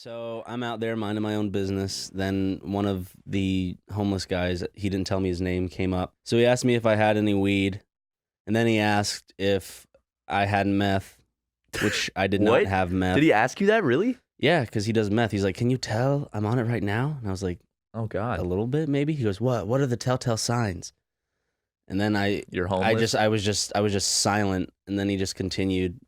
So I'm out there minding my own business. Then one of the homeless guys, he didn't tell me his name, came up. So he asked me if I had any weed. And then he asked if I had meth, which I did not have meth. Did he ask you that, really? Yeah, because he does meth. He's like, can you tell I'm on it right now? And I was like, oh, God. A little bit, maybe? He goes, what? What are the telltale signs? And then You're homeless? I was just silent. And then he just continued.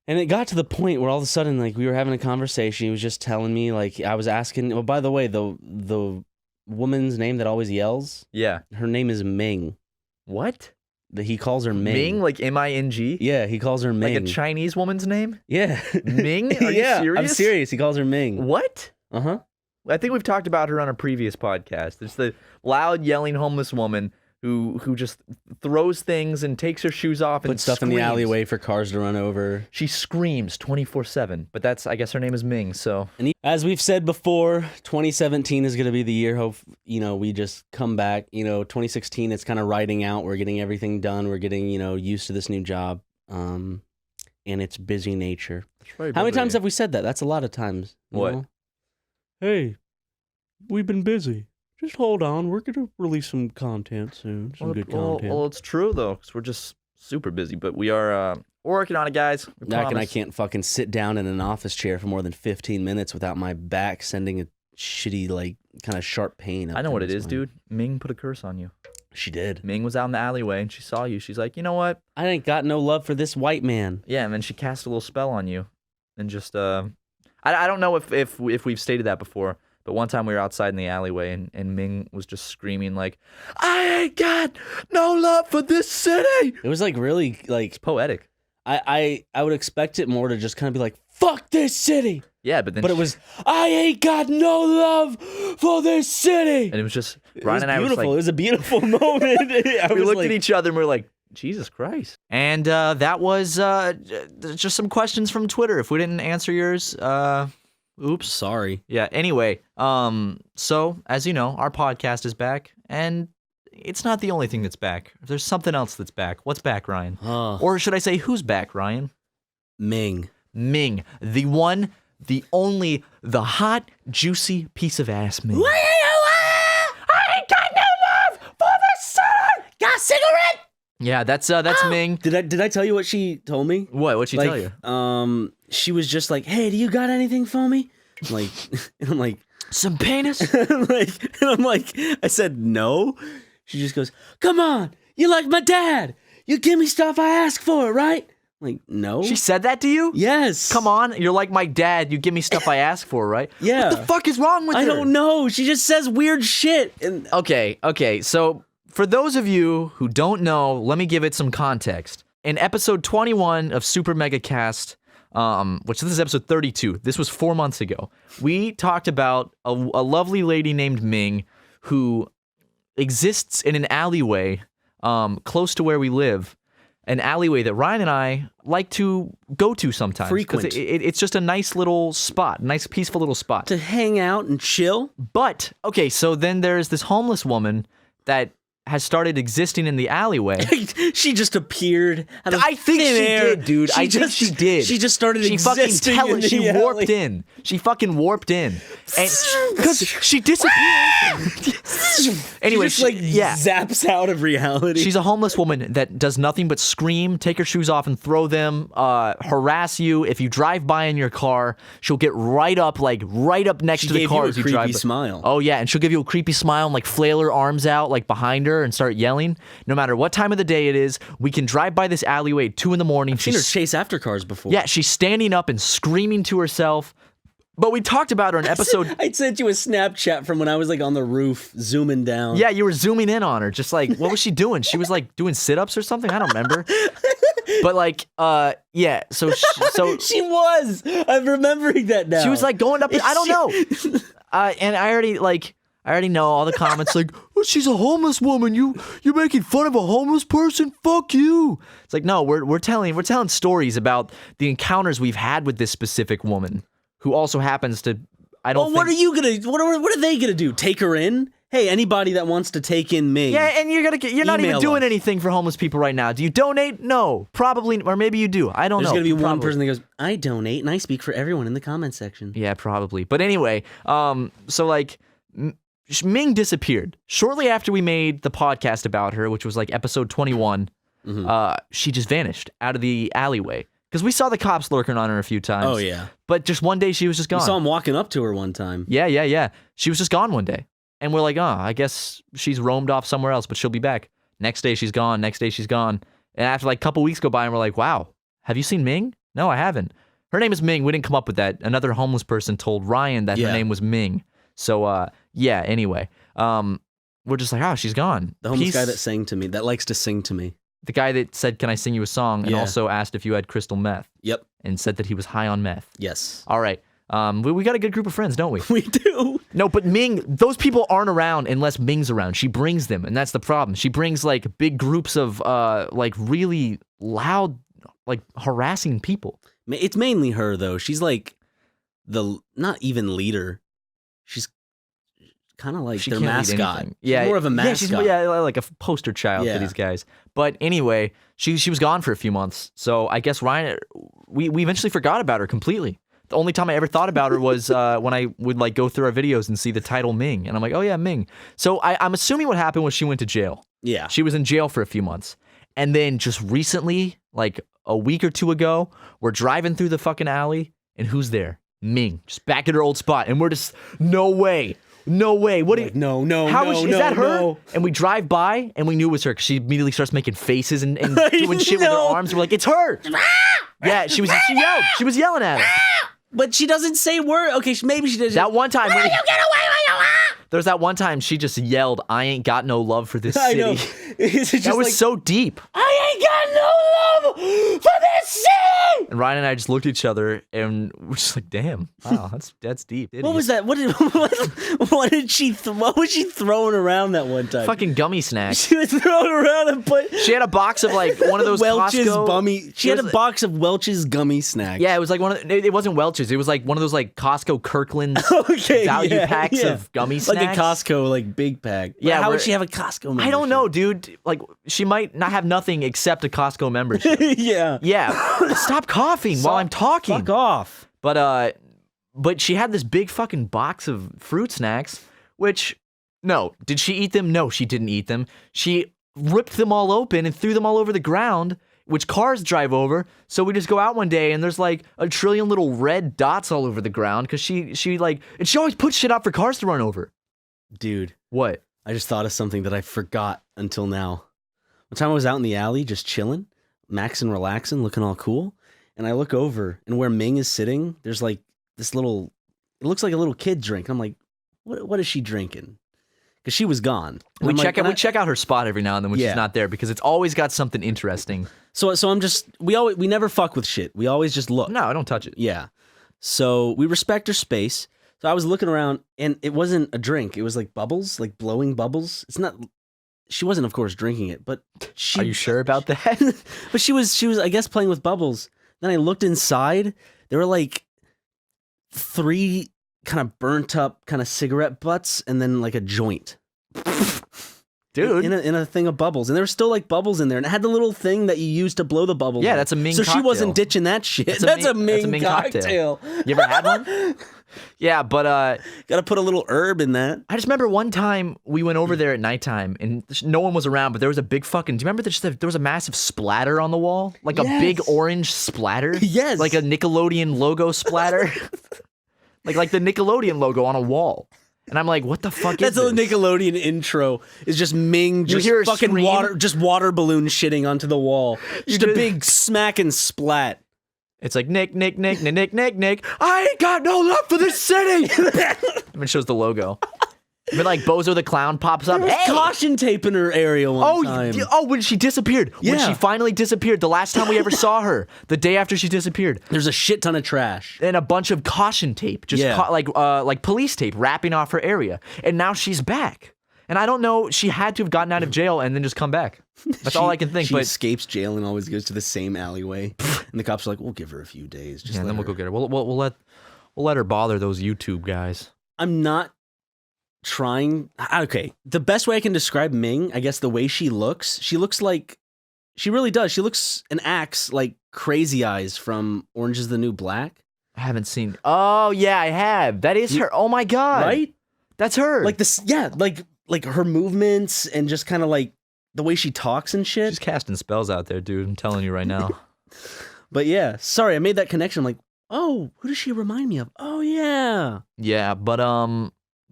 And it got to the point where all of a sudden, like, we were having a conversation. He was just telling me, like, I was asking. Oh, by the way, the woman's name that always yells. Yeah. Her name is Ming. What? He calls her Ming. Ming, like Ming? Yeah, he calls her Ming. Like a Chinese woman's name? Yeah. Ming? Are you serious? I'm serious. He calls her Ming. What? Uh-huh. I think we've talked about her on a previous podcast. It's the loud, yelling homeless woman who just throws things and takes her shoes off and put stuff screams. in the alleyway for cars to run over. She screams 24/7, but I guess her name is Ming, so. And as we've said before, 2017 is going to be the year, we just come back. 2016, it's kind of riding out. We're getting everything done. We're getting, used to this new job. And it's busy nature. How many times have we said that? That's a lot of times. What? Hey, we've been busy. Just hold on. We're going to release some content soon. Some good content. Well, it's true, though, because we're just super busy. But we are working on it, guys. I can't fucking sit down in an office chair for more than 15 minutes without my back sending a shitty, like, kind of sharp pain. I know what it is, dude. Ming put a curse on you. She did. Ming was out in the alleyway, and she saw you. She's like, you know what? I ain't got no love for this white man. Yeah, and then she cast a little spell on you. And just, I don't know if we've stated that before. But one time we were outside in the alleyway and Ming was just screaming like, I ain't got no love for this city. It was like really like it's poetic. I would expect it more to just kind of be like, fuck this city. Yeah, but it was, I ain't got no love for this city. And it was just, Ryan and I was like. It was a beautiful moment. We looked at each other and we were like, Jesus Christ. And that was just some questions from Twitter. If we didn't answer yours, oops. Sorry. Yeah, anyway, so, as you know, our podcast is back, and it's not the only thing that's back. There's something else that's back. What's back, Ryan? Or should I say, who's back, Ryan? Ming. Ming. The one, the only, the hot, juicy piece of ass Ming. I ain't got no love for the city. Got a cigarette? Yeah, that's Ming. Did I tell you what she told me? What'd she tell you? She was just like, hey, do you got anything for me? I'm like, some penis? I'm like, I said no. She just goes, come on, you like my dad. You give me stuff I ask for, right? I'm like, no. She said that to you? Yes. Come on, you're like my dad. You give me stuff I ask for, right? Yeah. What the fuck is wrong with her? I don't know. She just says weird shit. And Okay, so for those of you who don't know, let me give it some context. In episode 21 of Super Mega Cast, which this is episode 32, this was 4 months ago, we talked about a lovely lady named Ming who exists in an alleyway close to where we live, an alleyway that Ryan and I like to go to sometimes. Frequent. It's just a nice little spot, nice peaceful little spot. To hang out and chill. But, okay, so then there's this homeless woman that has started existing in the alleyway. She just appered out of I think thin she air. did, dude. I think she did. She just started existing in the She alley. warped in. She fucking warped in. And because she disappeared. Anyway, she just zaps out of reality. She's a homeless woman that does nothing but scream, take her shoes off and throw them, harass you. If you drive by in your car, she'll get right up next to the car as you drive by. Creepy smile. Oh yeah, and she'll give you a creepy smile and like flail her arms out like behind her and start yelling. No matter what time of the day it is, we can drive by this alleyway at 2 a.m. I've seen her chase after cars before. Yeah, she's standing up and screaming to herself. But we talked about her in episode. I sent you a Snapchat from when I was like on the roof, zooming down. Yeah, you were zooming in on her. Just like, what was she doing? She was like doing sit-ups or something. I don't remember. But like, yeah. So she was. I'm remembering that now. She was like going up. I don't know. And I already know all the comments like, oh, she's a homeless woman. You're making fun of a homeless person. Fuck you. It's like, no, we're telling stories about the encounters we've had with this specific woman who also happens to. I don't. Well, what are you gonna? What are they gonna do? Take her in hey, anybody that wants to take in Ming. Yeah, and you're not even email doing us. anything for homeless people right now. Do you donate? No, probably, or maybe you do. I don't know. There's gonna be one Probably. person that goes, I donate, and I speak for everyone in the comments section. Yeah, probably. But anyway, so like Ming disappeared shortly after we made the podcast about her, which was like episode 21. She just vanished out of the alleyway because we saw the cops lurking on her a few times. Oh yeah. But just one day she was just gone. We saw him walking up to her one time. Yeah. She was just gone one day. And we're like, oh, I guess she's roamed off somewhere else, but she'll be back. Next day she's gone. Next day she's gone. And after like a couple weeks go by and we're like, wow, have you seen Ming? No, I haven't. Her name is Ming. We didn't come up with that. Another homeless person told Ryan that her name was Ming. So, yeah, anyway. We're just like, oh, she's gone. The homeless guy that sang to me, that likes to sing to me. The guy that said, can I sing you a song? And also asked if you had crystal meth. Yep. And said that he was high on meth. Yes. All right. We got a good group of friends, don't we? We do. No, but Ming, those people aren't around unless Ming's around. She brings them, and that's the problem. She brings like big groups of like really loud, like harassing people. It's mainly her though. She's like the not even leader. She's kind of like She their can't lead mascot. anything. She's more of a mascot. Yeah, like a poster child for these guys. But anyway, she was gone for a few months. So I guess Ryan, we eventually forgot about her completely. The only time I ever thought about her was when I would like go through our videos and see the title Ming, and I'm like, oh yeah, Ming. So I'm assuming what happened was she went to jail. Yeah. She was in jail for a few months, and then just recently, like a week or two ago, we're driving through the fucking alley, and who's there? Ming, just back at her old spot, and we're just no way. What? Like, no. Is that her? No. And we drive by, and we knew it was her because she immediately starts making faces and doing shit with her arms. We're like, it's her. Yeah, she yelled. She was yelling at her. But she doesn't say word. Okay, maybe she does. That one time. Where you get away with your There's that one time she just yelled, I ain't got no love for this I city. know. It's just That was like, so deep. I ain't got no love for this city. And Ryan and I just looked at each other and we're just like, damn, wow, that's deep. What was that? What was she throwing around that one time? Fucking gummy snacks. She was throwing around and put. She had a box of like one of those Welch's Costco. gummy. She had a box of Welch's gummy snacks. Yeah, it was like it wasn't Welch's. It was like one of those like Costco Kirkland's value packs of gummy snacks. Like a Costco, like big pack. Yeah, how would she have a Costco membership? I don't know, dude. Like, she might not have nothing except a Costco membership. Yeah. Yeah. Stop coughing while I'm talking. Fuck off. But she had this big fucking box of fruit snacks, which, no. Did she eat them? No, she didn't eat them. She ripped them all open and threw them all over the ground, which cars drive over. So we just go out one day and there's like a trillion little red dots all over the ground because she always puts shit out for cars to run over. Dude. What? I just thought of something that I forgot until now. One time I was out in the alley just chilling, maxing, relaxing, looking all cool. And I look over and where Ming is sitting, there's like this little, it looks like a little kid drink. I'm like, what is she drinking? Because she was gone. And We I'm check like, we check out her spot every now and then when she's not there because it's always got something interesting. So I'm just, we never fuck with shit. We always just look. No, I don't touch it. Yeah. So we respect her space. So I was looking around and it wasn't a drink. It was like bubbles, like blowing bubbles. It's not, she wasn't of course drinking it, but she. Are you sure about that? But she was, I guess, playing with bubbles. Then I looked inside. There were like 3 kind of burnt up kind of cigarette butts and then like a joint. Dude. In a thing of bubbles. And there were still like bubbles in there. And it had the little thing that you use to blow the bubbles. Yeah, in. that's a Ming So cocktail. she wasn't ditching that shit. That's a Ming cocktail. You ever had one? Yeah, but Gotta put a little herb in that. I just remember one time we went over there at nighttime and no one was around, but there was a big fucking. Do you remember there was a massive splatter on the wall, like a big orange splatter? Yes, like a Nickelodeon logo splatter, like the Nickelodeon logo on a wall. And I'm like, what the fuck That's is the this? Nickelodeon intro. Is just Ming just hear a fucking scream? water balloon shitting onto the wall. Just a big smack and splat. It's like Nick. I ain't got no love for this city. And it shows the logo. But like Bozo the Clown pops up. There was caution tape in her area one time. When she disappeared. When Yeah. she finally disappeared. The last time we ever saw her. The day after she disappeared. There's a shit ton of trash. And a bunch of caution tape. Just like police tape wrapping off her area. And now she's back. And I don't know, she had to have gotten out of jail and then just come back. That's all I can think. She But escapes jail and always goes to the same alleyway. And the cops are like, we'll give her a few days. Just and then let we'll her. go get her. We'll let her bother those YouTube guys. I'm not trying. Okay, the best way I can describe Ming, I guess, the way she looks like she really does. She looks and acts like Crazy Eyes from Orange is the New Black. I haven't seen. Oh yeah, I have. That is her. Oh my god. Right? That's her. Like this. Yeah. Like her movements and just kind of like the way she talks and shit. She's casting spells out there, dude. I'm telling you right now. But yeah, sorry, I made that connection. I'm like, oh, who does she remind me of? Oh yeah. Yeah, but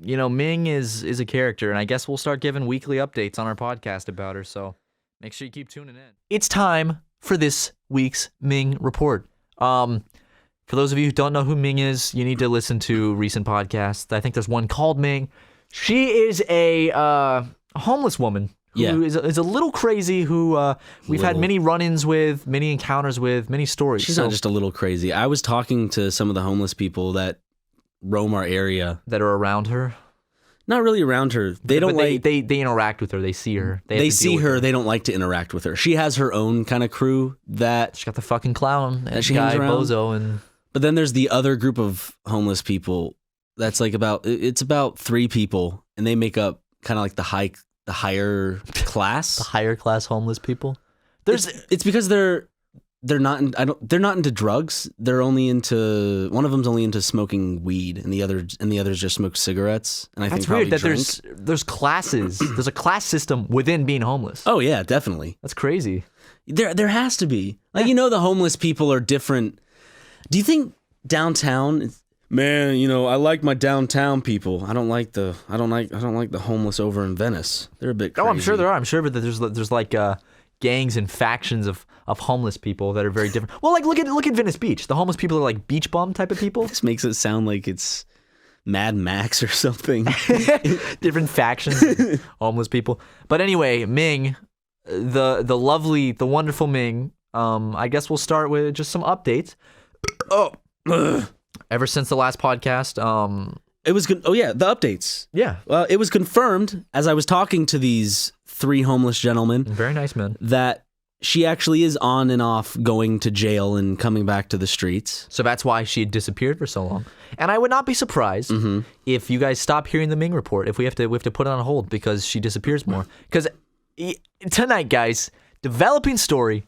you know, Ming is a character, and I guess we'll start giving weekly updates on our podcast about her. So make sure you keep tuning in. It's time for this week's Ming report. For those of you who don't know who Ming is, you need to listen to recent podcasts. I think there's one called Ming. She is a homeless woman who is a little crazy, who we've had many run-ins with, many encounters with, many stories. She's not just a little crazy. I was talking to some of the homeless people that roam our area. That are around her? Not really around her. They don't like... They interact with her. They see her. They see her. They don't like to interact with her. She has her own kind of crew that... She got the fucking clown and she guy hangs around. Bozo and... But then there's the other group of homeless people that's like it's about 3 people, and they make up kind of like the higher class. The higher class homeless people. It's because they're not into drugs. They're only into, one of them's only into smoking weed, and the others just smoke cigarettes. And I That's think weird that drink. there's classes. There's a class system within being homeless. Oh yeah, definitely. That's crazy. There has to be. Like, you know, the homeless people are different. Do you think downtown? Man, you know, I like my downtown people. I don't like the homeless over in Venice. They're a bit crazy. Oh, I'm sure there are. I'm sure that there's like gangs and factions of homeless people that are very different. Well, like look at Venice Beach. The homeless people are like beach bum type of people. This makes it sound like it's Mad Max or something. Different factions of homeless people. But anyway, Ming, the lovely, the wonderful Ming. I guess we'll start with just some updates. Ever since the last podcast, it was good. Oh yeah, the updates. Yeah. Well, it was confirmed as I was talking to these 3 homeless gentlemen. Very nice men. That she actually is on and off going to jail and coming back to the streets. So that's why she had disappeared for so long. And I would not be surprised if you guys stop hearing the Ming report, if we have to put it on hold because she disappears more. Because tonight, guys, developing story.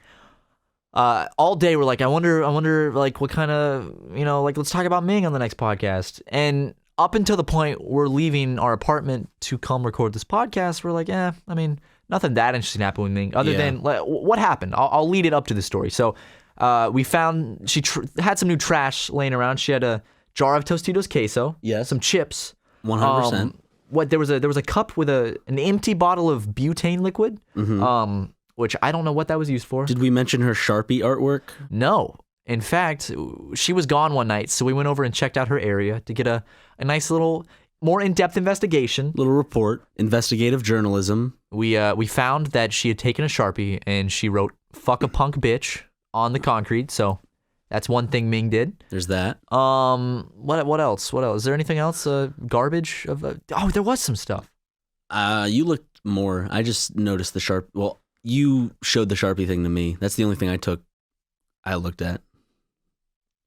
All day we're like, I wonder like what kind of, you know, like let's talk about Ming on the next podcast. And up until the point we're leaving our apartment to come record this podcast, we're like, I mean, nothing that interesting happened with Ming other than what happened. I'll lead it up to the story. So we found she had some new trash laying around. She had a jar of Tostitos queso, some chips, 100%. There was a cup with an empty bottle of butane liquid. Which I don't know what that was used for. Did we mention her Sharpie artwork? No. In fact, she was gone one night, so we went over and checked out her area to get a nice little, more in-depth investigation. Little report, investigative journalism. We found that she had taken a Sharpie and she wrote "fuck a punk bitch" on the concrete. So that's one thing Ming did. There's that. What else? What else? Is there anything else? Garbage of? Oh, there was some stuff. You looked more. I just noticed the Sharpie. Well, you showed the Sharpie thing to me. That's the only thing I looked at.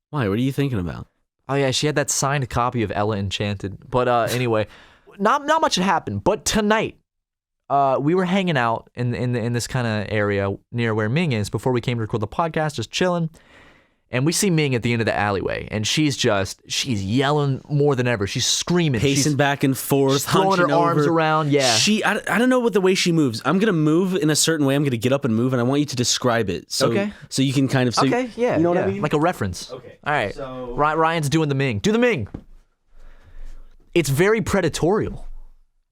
Why? What are you thinking about? Oh yeah, she had that signed copy of Ella Enchanted. But anyway, not much had happened. But tonight, we were hanging out in this kind of area near where Ming is before we came to record the podcast, just chilling. And we see Ming at the end of the alleyway, and she's yelling more than ever. She's screaming, pacing back and forth, she's throwing her arms around. Yeah, I don't know what the way she moves. I'm gonna move in a certain way. I'm gonna get up and move, and I want you to describe it. So, so you can kind of. You know what I mean? Like a reference. Okay. All right. So Ryan's doing the Ming. Do the Ming. It's very predatorial.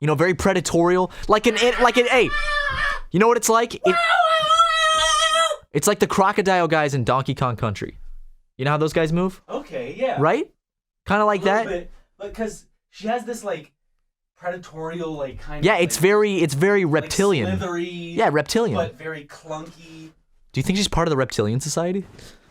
You know, very predatorial. Like an. Hey, you know what it's like? It's like the crocodile guys in Donkey Kong Country. You know how those guys move? Okay, yeah. Right? Kind of like that. Bit, but because she has this like predatorial like kind of. Yeah, it's very reptilian. Like slithery. Yeah, reptilian. But very clunky. Do you think she's part of the reptilian society?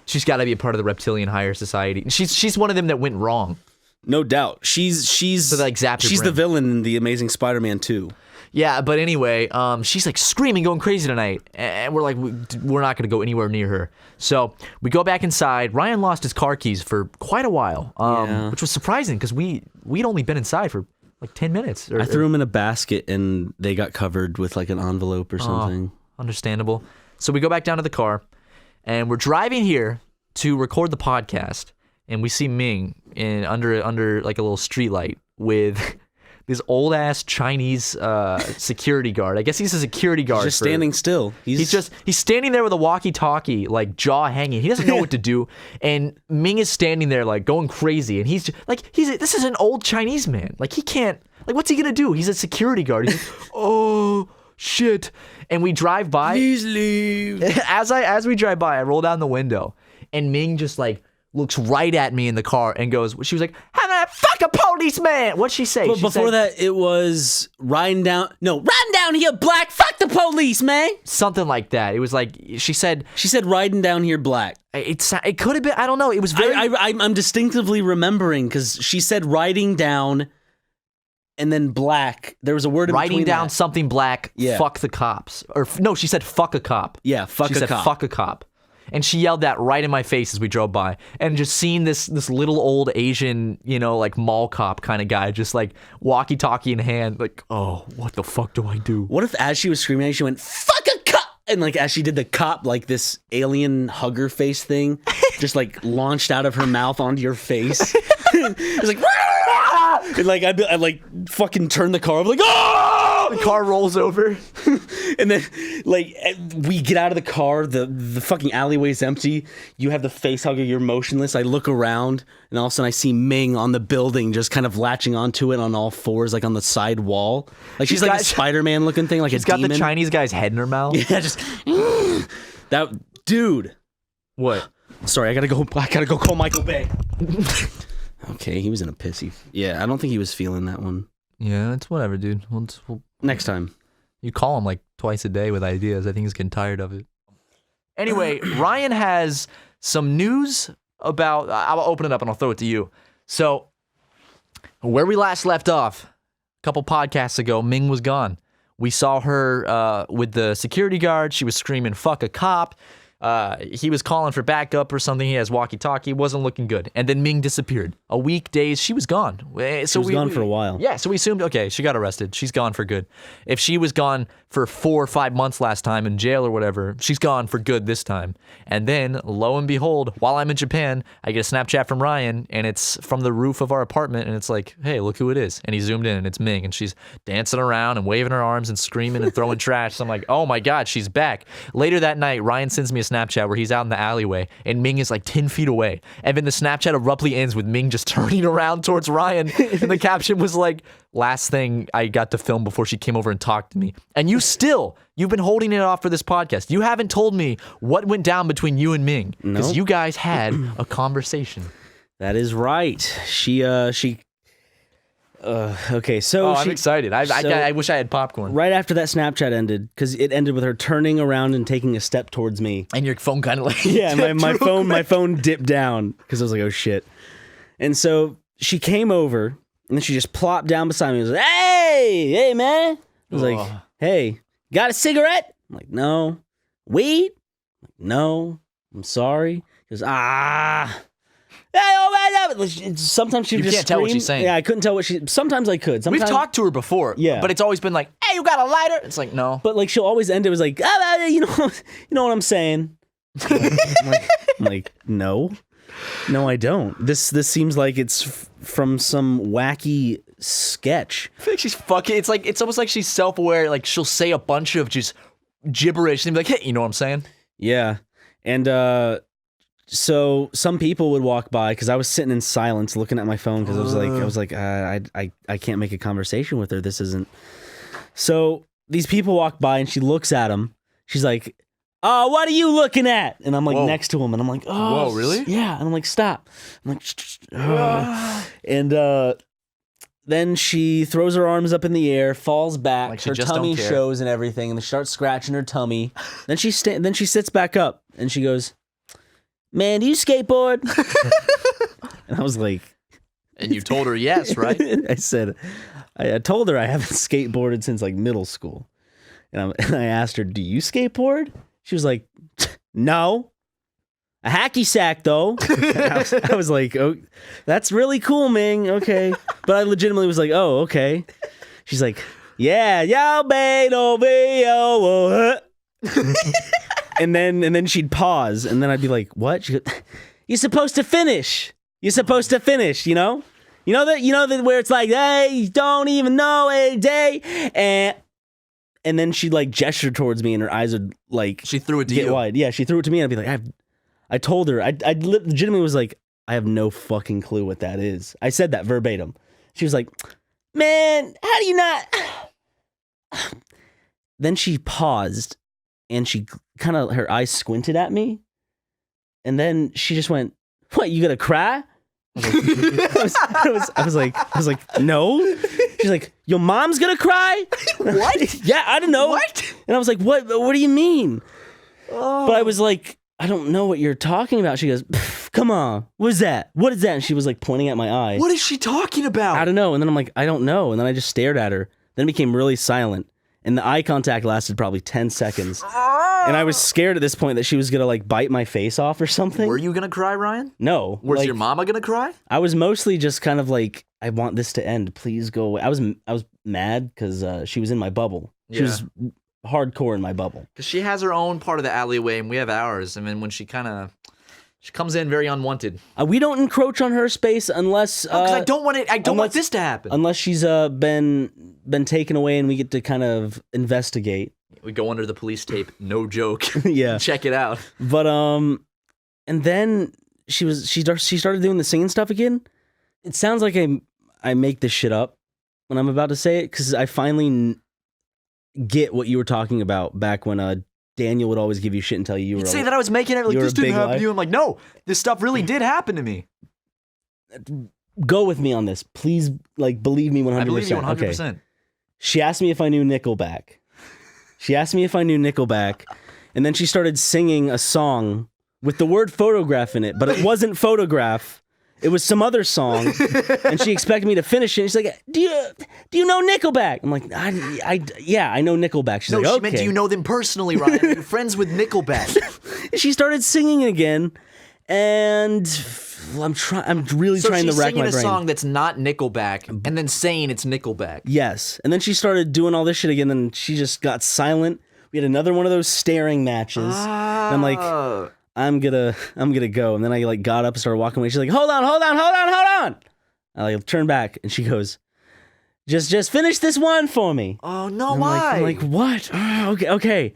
She's got to be a part of the reptilian higher society. She's one of them that went wrong. No doubt. She's so like she's the villain in the Amazing Spider-Man 2. Yeah, but anyway, she's like screaming, going crazy tonight, and we're like, we're not gonna go anywhere near her. So we go back inside. Ryan lost his car keys for quite a while, which was surprising because we'd only been inside for like 10 minutes. I threw them in a basket and they got covered with like an envelope or something. Understandable. So we go back down to the car and we're driving here to record the podcast, and we see Ming under like a little street light with this old ass Chinese security guard. I guess he's a security guard. He's just standing still. He's standing there with a walkie-talkie, like jaw hanging. He doesn't know what to do, and Ming is standing there like going crazy. And he's just, like, this is an old Chinese man. Like he can't. Like what's he gonna do? He's a security guard. He's like, oh shit. And we drive by. Please leave. As we drive by, I roll down the window, and Ming just like looks right at me in the car and goes, she was like, fuck a policeman. What'd she say? But before that, it was riding down here, black, fuck the police, man. Something like that. It was like, she said riding down here, black. It could have been, I don't know. It was very. I'm distinctively remembering because she said riding down and then black. There was a word in writing between down that. something black, fuck the cops. Or no, she said fuck a cop. Yeah, fuck a cop. She said fuck a cop. And she yelled that right in my face as we drove by. And just seeing this little old Asian, like mall cop kind of guy, just like walkie-talkie in hand, like, oh, what the fuck do I do? What if as she was screaming, she went, fuck a cop? And like as she did the cop, like this alien hugger face thing just like launched out of her mouth onto your face. It was like, and like I'd like fucking turn the car, I'm like, oh! The car rolls over. And then like we get out of the car, the fucking alleyway's empty. You have the face hugger, you're motionless. I look around and all of a sudden I see Ming on the building just kind of latching onto it on all fours, like on the side wall. Like she's like a Spider-Man looking thing, like a demon. She's got the Chinese guy's head in her mouth. Yeah, just that dude. What? Sorry, I gotta go call Michael Bay. Okay, he was in a pissy. Yeah, I don't think he was feeling that one. Yeah, it's whatever, dude. Next time. You call him like twice a day with ideas. I think he's getting tired of it. Anyway, Ryan has some news about. I'll open it up and I'll throw it to you. So, where we last left off, a couple podcasts ago, Ming was gone. We saw her with the security guard. She was screaming, fuck a cop. He was calling for backup or something. He has walkie-talkie. Wasn't looking good. And then Ming disappeared. A week, days, she was gone. She was gone for a while. Yeah, so we assumed, okay, she got arrested. She's gone for good. If she was gone for 4 or 5 months last time in jail or whatever, she's gone for good this time. And then, lo and behold, while I'm in Japan, I get a Snapchat from Ryan, and it's from the roof of our apartment, and it's like, hey, look who it is. And he zoomed in, and it's Ming, and she's dancing around and waving her arms and screaming and throwing trash. So I'm like, oh my God, she's back. Later that night, Ryan sends me a Snapchat where he's out in the alleyway and Ming is like 10 feet away. And then the Snapchat abruptly ends with Ming just turning around towards Ryan. And the caption was like, last thing I got to film before she came over and talked to me. And you've been holding it off for this podcast. You haven't told me what went down between you and Ming. Because you guys had a conversation. That is right. She okay, so I'm excited. I wish I had popcorn. Right after that Snapchat ended, because it ended with her turning around and taking a step towards me. And your phone kind of like my phone dipped down because I was like, oh shit. And so she came over and then she just plopped down beside me and was like, hey man. I was like, hey, got a cigarette? I'm like, no. Weed? I'm like, no. I'm sorry. She goes, sometimes she you just can't tell what she's saying. Yeah, I couldn't tell what sometimes I could. Sometimes, we've talked to her before. Yeah. But it's always been like, hey, you got a lighter? It's like, no. But like she'll always end it with like, you know what I'm saying. I'm like, no, I don't. This seems like it's from some wacky sketch. I feel like she's fucking. It's almost like she's self-aware. Like she'll say a bunch of just gibberish and be like, hey, you know what I'm saying? Yeah, and so some people would walk by because I was sitting in silence looking at my phone because I was like I can't make a conversation with her. This isn't. So these people walk by and she looks at them. She's like, oh, what are you looking at? And I'm like next to him and I'm like, oh, whoa, really? Yeah. And I'm like, stop. I'm like, and then she throws her arms up in the air, falls back, like her tummy shows and everything, and they start scratching her tummy. Then she sits back up and she goes, man, do you skateboard? And I was like... And you told her yes, right? I said, I told her I haven't skateboarded since like middle school. And I asked her, do you skateboard? She was like, no. A hacky sack, though. I was like, oh, that's really cool, Ming. Okay. But I legitimately was like, oh, okay. She's like, yeah, yo, and then she'd pause, and then I'd be like, what? She goes, you're supposed to finish. You're supposed to finish, you know? You know that where it's like, hey, you don't even know a day, and then she'd like gesture towards me, and her eyes would like She threw it to get you. wide. Yeah, she threw it to me, and I'd be like, I told her, I legitimately was like, I have no fucking clue what that is. I said that verbatim. She was like, man, how do you not? Then she paused, and she kind of, her eyes squinted at me, and then she just went, what, you gonna cry? I was like, no. She's like, your mom's gonna cry? What? Yeah, I don't know. What? And I was like, what do you mean? But I was like, I don't know what you're talking about. She goes, come on, what is that? What is that? And she was like pointing at my eye. What is she talking about? I don't know. And then I'm like, I don't know. And then I just stared at her. Then it became really silent. And the eye contact lasted probably 10 seconds. And I was scared at this point that she was gonna like bite my face off or something. Were you gonna cry, Ryan? No. Was like, your mama gonna cry? I was mostly just kind of like, I want this to end. Please go away. I was mad because she was in my bubble. She was hardcore in my bubble. Because she has her own part of the alleyway, and we have ours. And then when she comes in very unwanted. We don't encroach on her space unless. Because I don't want it. I don't want this to happen. Unless she's been taken away and we get to kind of investigate. We go under the police tape. No joke. Yeah. Check it out. But and then she started doing the singing stuff again. It sounds like I make this shit up when I'm about to say it because I finally get what you were talking about back when Daniel would always give you shit and tell you You'd say that I was making it like this didn't happen to you. I'm like, no, this stuff really did happen to me. Go with me on this, please. Like, believe me 100%. I believe you 100%. Okay. She asked me if I knew Nickelback. And then she started singing a song with the word photograph in it, but it wasn't photograph. It was some other song, and she expected me to finish it. And she's like, "Do you know Nickelback?" I'm like, "Yeah, I know Nickelback." She's like, "Okay." She meant, do you know them personally, Ryan? You're friends with Nickelback. She started singing again, and I'm really trying to rack my brain. So she's singing a song that's not Nickelback, and then saying it's Nickelback. Yes, and then she started doing all this shit again, and she just got silent. We had another one of those staring matches. And I'm like, I'm gonna go. And then I like got up and started walking away. She's like, hold on. I like turn back, and she goes, just finish this one for me. Oh no, I'm like, what? Oh, okay.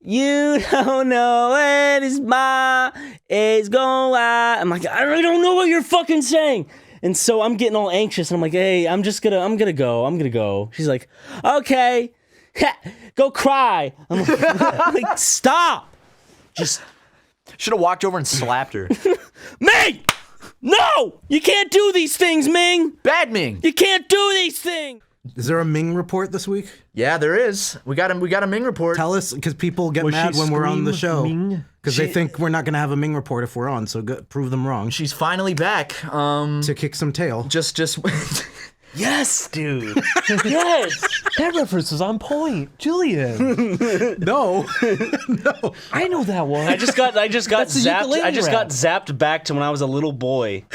You don't know when it's going out. I'm like, I really don't know what you're fucking saying. And so I'm getting all anxious, and I'm like, hey, I'm gonna go. She's like, okay, go cry. I'm like, stop. Just should have walked over and slapped her. Ming! No! You can't do these things, Ming! Bad Ming! You can't do these things! Is there a Ming report this week? Yeah, there is. We got a Ming report. Tell us, because people get mad when we're on the show. Because they think we're not going to have a Ming report if we're on, so prove them wrong. She's finally back. To kick some tail. Just Yes, dude. Yes. That reference is on point. Julian. No. No. I know that one. I just got That's the zapped. ukulele I just rap. got zapped back to when I was a little boy.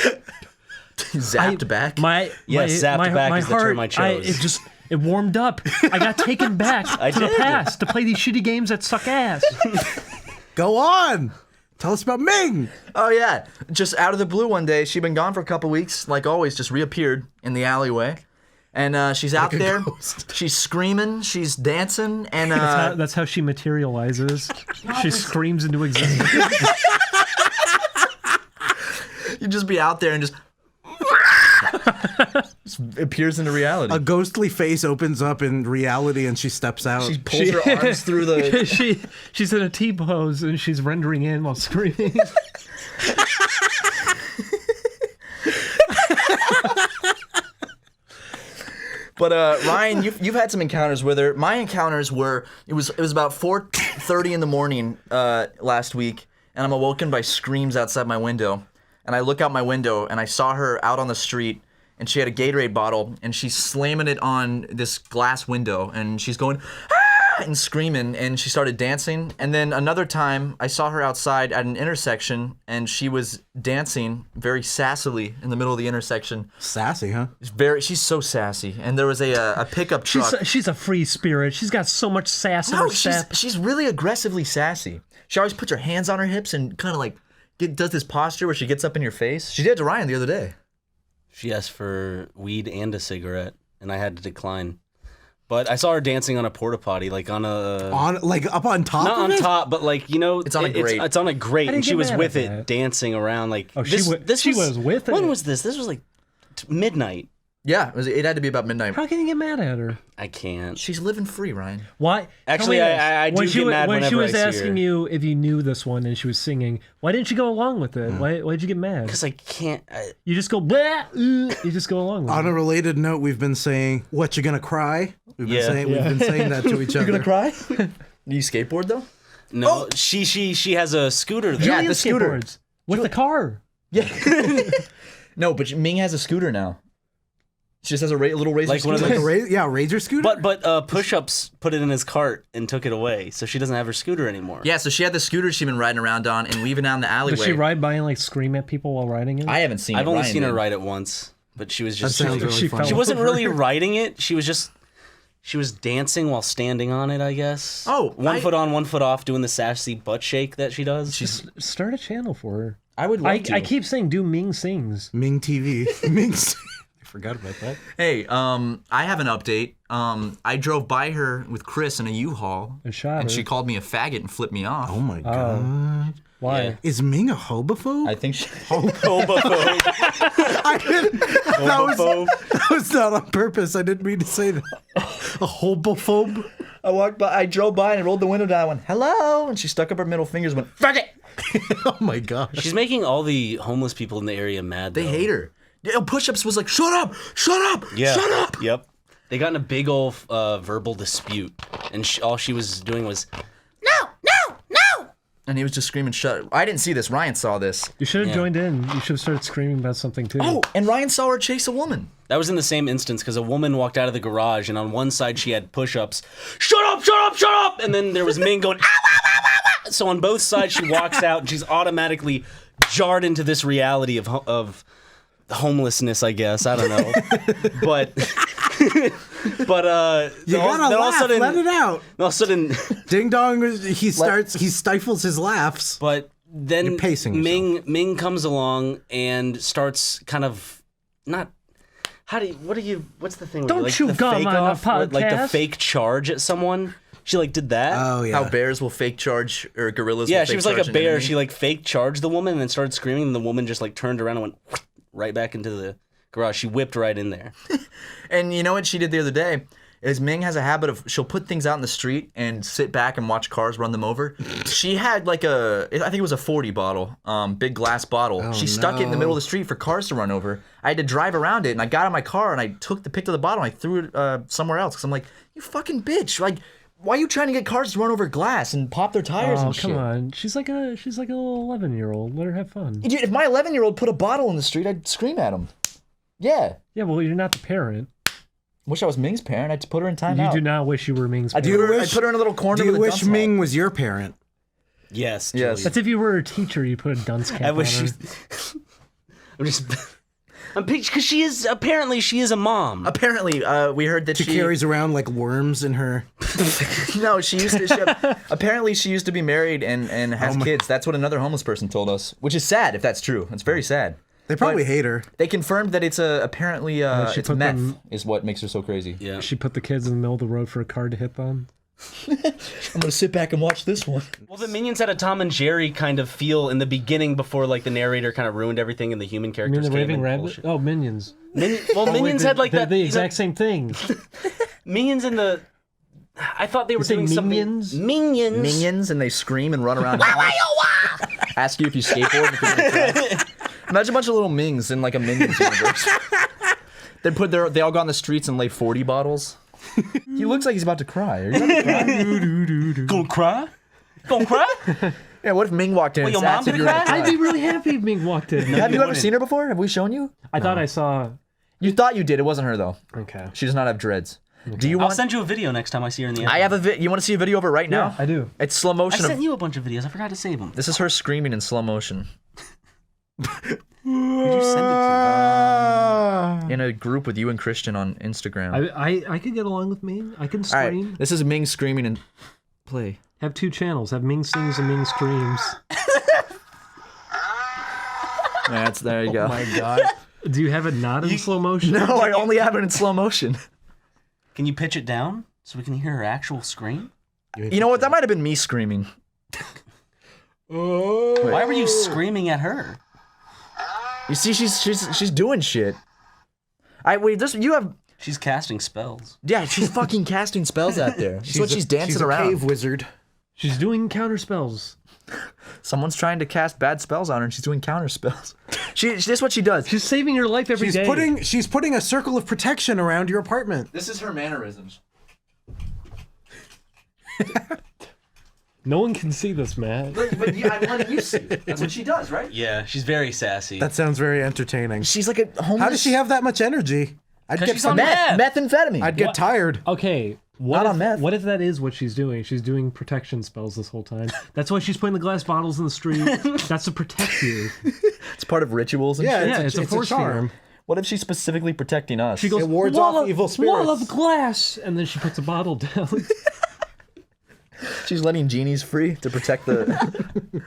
zapped back. Zapped back is the term I chose. It warmed up. I got taken back to the past to play these shitty games that suck ass. Go on. Tell us about Ming. Oh yeah, just out of the blue one day, she'd been gone for a couple weeks, like always, just reappeared in the alleyway, and she's out there. She's screaming, she's dancing, and That's how she materializes. She screams into existence. you'd just be out there and just appears into reality. A ghostly face opens up in reality and she steps out. She pulls her arms through the... She's in a T-pose and she's rendering in while screaming. But Ryan, you've had some encounters with her. My encounters were it was about 4:30 in the morning last week, and I'm awoken by screams outside my window. And I look out my window and I saw her out on the street, and she had a Gatorade bottle and she's slamming it on this glass window and she's going, ah! and screaming, and she started dancing. And then another time, I saw her outside at an intersection, and she was dancing very sassily in the middle of the intersection. Sassy, huh? She's so sassy. And there was a pickup truck. She's a free spirit. She's got so much sass in her step. She's really aggressively sassy. She always puts her hands on her hips and kind of like does this posture where she gets up in your face. She did it to Ryan the other day. She asked for weed and a cigarette, and I had to decline. But I saw her dancing on a porta potty, like on a up on top. Not of on it? top, but like it's on a grate. It's on a grate, and she was with it, that. dancing around. Like she was with it. When was this? This was like midnight. Yeah, it had to be about midnight. How can you get mad at her? I can't. She's living free, Ryan. Why? Actually, I do get mad when she whenever was I see asking her. you if you knew this one and she was singing. Why didn't you go along with it? Why did you get mad? Because I can't. You just go blah. You just go along with it. On a related note, we've been saying, "What, you gonna cry?" We've been saying that to each other. You gonna cry? Do you skateboard though? No, she has a scooter. There. Yeah, Julian the scooter. skateboards with the car. Yeah. No, but Ming has a scooter now. She just has a little razor Like one scooter. of those- Razor scooter. But Push-Ups put it in his cart and took it away, so she doesn't have her scooter anymore. Yeah, so she had the scooter she'd been riding around on and weaving down the alleyway. Does she ride by and like scream at people while riding it? I haven't seen it. I've only Ryan seen her did. ride it once, but she was just. That sounds really she funny. fell She wasn't over. really riding it. She was dancing while standing on it, I guess. Oh, one foot on, one foot off, doing the sassy butt shake that she does. Start a channel for her. I would like to. I keep saying do Ming sings. Ming TV. I forgot about that. Hey, I have an update. I drove by her with Chris in a U-Haul, And shot and her. she called me a faggot and flipped me off. Oh my god. Why? Yeah. Is Ming a hobophobe? I think she... Homophobe. I didn't. Homophobe. That was not on purpose. I didn't mean to say that. A hobophobe? I drove by and I rolled the window down. I went, hello, and she stuck up her middle fingers and went, faggot. Oh my gosh. She's making all the homeless people in the area mad. They though. hate her. Yeah, Push-Ups was like, shut up, Yeah. shut up. Yep. They got in a big old verbal dispute, and all she was doing was, no. And he was just screaming, shut up. I didn't see this. Ryan saw this. You should have Yeah. joined in. You should have started screaming about something too. Oh, and Ryan saw her chase a woman. That was in the same instance because a woman walked out of the garage, and on one side she had Push-Ups, shut up, and then there was Ming going, ow, ow, ow, ow, ow. So on both sides she walks out, and she's automatically jarred into this reality of homelessness, I guess. I don't know, but You gotta laugh. Let it out. all of a sudden, Ding dong. He stifles his laughs. but then You're pacing Ming comes along and starts kind of not. What's the thing? where Don't like chew the gum fake on a off, like the podcast. fake charge at someone? She like did that. Oh yeah. How bears will fake charge, or gorillas Yeah, will fake she was like charge a an bear. enemy. She like fake charged the woman and then started screaming, and the woman just like turned around and went right back into the garage. She whipped right in there. And you know what she did the other day? Is Ming has a habit of, she'll put things out in the street and sit back and watch cars run them over. She had like I think it was a 40 bottle, big glass bottle. She stuck it in the middle of the street for cars to run over. I had to drive around it, and I got in my car and I picked up the bottle and I threw it somewhere else because I'm like, you fucking bitch! Like, why are you trying to get cars to run over glass and pop their tires Oh, and shit? come on. She's like a little 11-year-old. Let her have fun. Dude, if my 11-year-old put a bottle in the street, I'd scream at him. Yeah. Yeah, well, you're not the parent. Wish I was Ming's parent. I'd put her in timeout. You do not wish you were Ming's I'd parent. put her in a little corner. Do you with a wish dunce hat. Ming was your parent? Yes. Yes. Julie. That's if you were a teacher, you put a dunce cap I wish on you. her. I'm just. I'm because she is a mom. Apparently, we heard that She she carries around like worms in her. No, she used to. Apparently, she used to be married and has kids. That's what another homeless person told us, which is sad if that's true. It's very sad. They probably But hate her. They confirmed that it's apparently she it's put meth them- is what makes her so crazy. Yeah. She put the kids in the middle of the road for a car to hit them. I'm gonna sit back and watch this one. Well, the Minions had a Tom and Jerry kind of feel in the beginning before like the narrator kind of ruined everything and the human You characters mean the came Raving and Rabbit? bullshit. Oh, Minions. Minions had like that. The you know, exact same thing. Minions in the. I thought they were say doing Minions? something. Minions. Minions and they scream and run around. Ask you if you skateboard. If you're gonna try. Imagine a bunch of little Mings in like a Minions universe. They all go on the streets and lay 40 bottles. He looks like he's about to cry. Are you about to cry? Gonna cry? Gonna cry? Yeah, what if Ming walked in Well, and your mom asked if gonna you were gonna cry? cry? I'd be really happy if Ming walked in. Have you ever seen her before? Have we shown you? I thought I saw. You thought you did. It wasn't her though. Okay. She does not have dreads. Do you I'll want? send you a video next time I see her in the. I have a. You want to see a video of it right now? Yeah, I do. It's slow I motion. sent you a bunch of videos. I forgot to save them. This is her screaming in slow motion Who'd you send it to? in a group with you and Christian on Instagram. I could get along with Ming. I can All scream. right, this is Ming screaming and play. Have 2 channels. Have Ming sings and Ming screams. There you go. Oh my god. Do you have it not in slow motion? No, I only have it in slow motion. Can you pitch it down so we can hear her actual scream? You know what? That might have been me screaming. Why were you screaming at her? You see, she's doing shit. You have. She's casting spells. Yeah, she's fucking casting spells out there. She's dancing around. Cave wizard. She's doing counter spells. Someone's trying to cast bad spells on her, and she's doing counter spells. That's what she does. She's saving your life every day. She's putting a circle of protection around your apartment. This is her mannerisms. No one can see this, Matt. But yeah, I'm letting you see it. That's what she does, right? Yeah, she's very sassy. That sounds very entertaining. She's like a homeless. How does she have that much energy? I'd get she's on methamphetamine? I'd get tired. Okay, Not on meth. what if that is what she's doing? She's doing protection spells this whole time. That's why she's putting the glass bottles in the street. That's to protect you. It's part of rituals and Yeah, shit. Yeah, it's a force charm. What if she's specifically protecting us? She goes, It wards wall off of, evil spirits. Wall of glass, and then she puts a bottle down. She's letting genies free to protect the.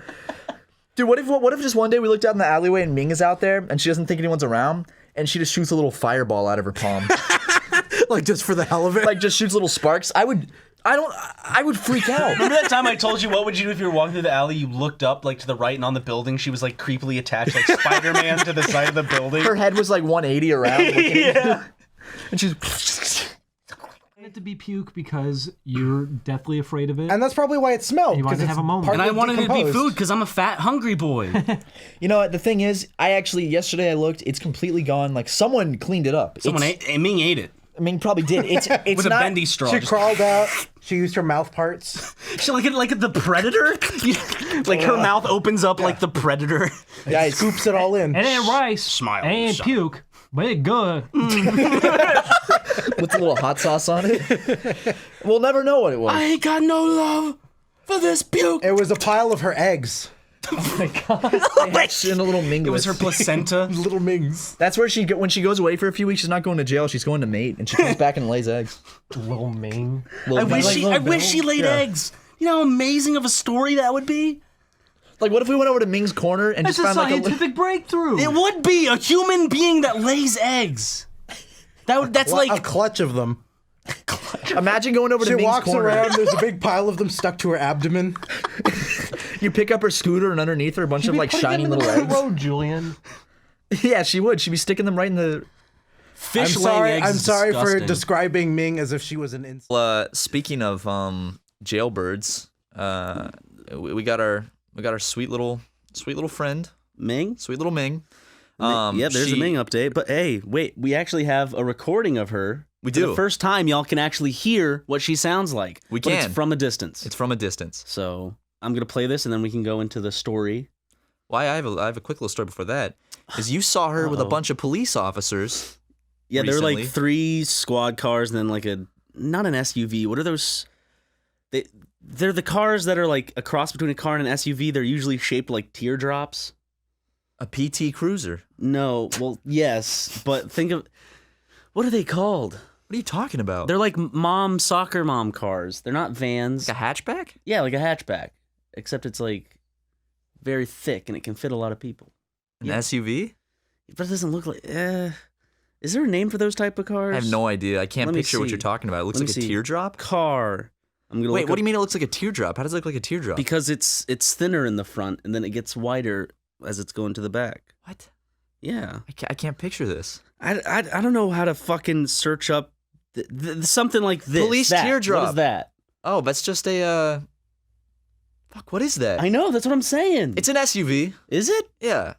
Dude, what if just one day we looked out in the alleyway and Ming is out there and she doesn't think anyone's around and she just shoots a little fireball out of her palm, Like just for the hell of it. like just shoots little sparks? I would freak out. Remember that time I told you what would you do if you were walking through the alley? You looked up like to the right and on the building she was like creepily attached like Spider-Man to the side of the building. Her head was like 180 around. Yeah. And she's. I wanted it to be puke because you're deathly afraid of it. And that's probably why it smelled. You wanted 'cause to it's have a moment. And I partly wanted it to be decomposed. food because I'm a fat, hungry boy. You know what? The thing is, yesterday I looked. It's completely gone. Like someone cleaned it up. Someone ate, and Ming ate it I mean, probably did. It's with not, a bendy straw. She Just- crawled out. She used her mouth parts. She like the Predator. Like her mouth opens up like the Predator. Guys, Scoops it all in. It ain't rice. Smile, It ain't son. puke. But it good. with a little hot sauce on it. We'll never know what it was. I ain't got no love for this puke. It was a pile of her eggs. Oh my god. In a little mingle. It was her placenta. Little Mings. That's where when she goes away for a few weeks, she's not going to jail. She's going to mate, and she comes back and lays eggs. Little Ming. I wish Little she laid Yeah. eggs. You know how amazing of a story that would be? Like, what if we went over to Ming's corner and That's just a found like a scientific breakthrough. It would be a human being that lays eggs. That's A like clutch of them. imagine going over She to Ming's walks corner. around. There's a big pile of them stuck to her abdomen. You pick up her scooter, and underneath her, a bunch of like Putting them shiny in the little middle of eggs. the road, Julian. Yeah, she would. She'd be sticking them right in the. fish I'm laying sorry. eggs. I'm is sorry for disgusting. describing Ming as if she was an insect. Speaking of jailbirds, we got our sweet little friend, Ming. sweet little Ming. Yeah, there's a Ming update. But hey, wait, we actually have a recording of her. We For do. the first time, y'all can actually hear what she sounds like. We But can. It's from a distance. It's from a distance. So I'm gonna play this, and then we can go into the story. Why I have a quick little story before that. Is you saw her with a bunch of police officers. Yeah, there were Recently. like 3 squad cars, and then like not an SUV. What are those? They're the cars that are like a cross between a car and an SUV. They're usually shaped like teardrops. A PT Cruiser. No, well, yes, but think of what are they called? What are you talking about? They're like soccer mom cars. They're not vans. Like a hatchback? Yeah, like a hatchback, except it's like very thick and it can fit a lot of people. An Yeah. SUV? But it doesn't look like. Is there a name for those type of cars? I have no idea. I can't Let me picture what see. you're talking about. It looks Let like me a see. teardrop. Car. I'm gonna Wait, look what up- do you mean it looks like a teardrop? How does it look like a teardrop? Because it's thinner in the front and then it gets wider as it's going to the back. What? Yeah, I can't picture this. I don't know how to fucking search up something like this. Police That. teardrop. What is that? Oh, that's just a fuck, what is that? I know. That's what I'm saying. It's an SUV. Is it? Yeah.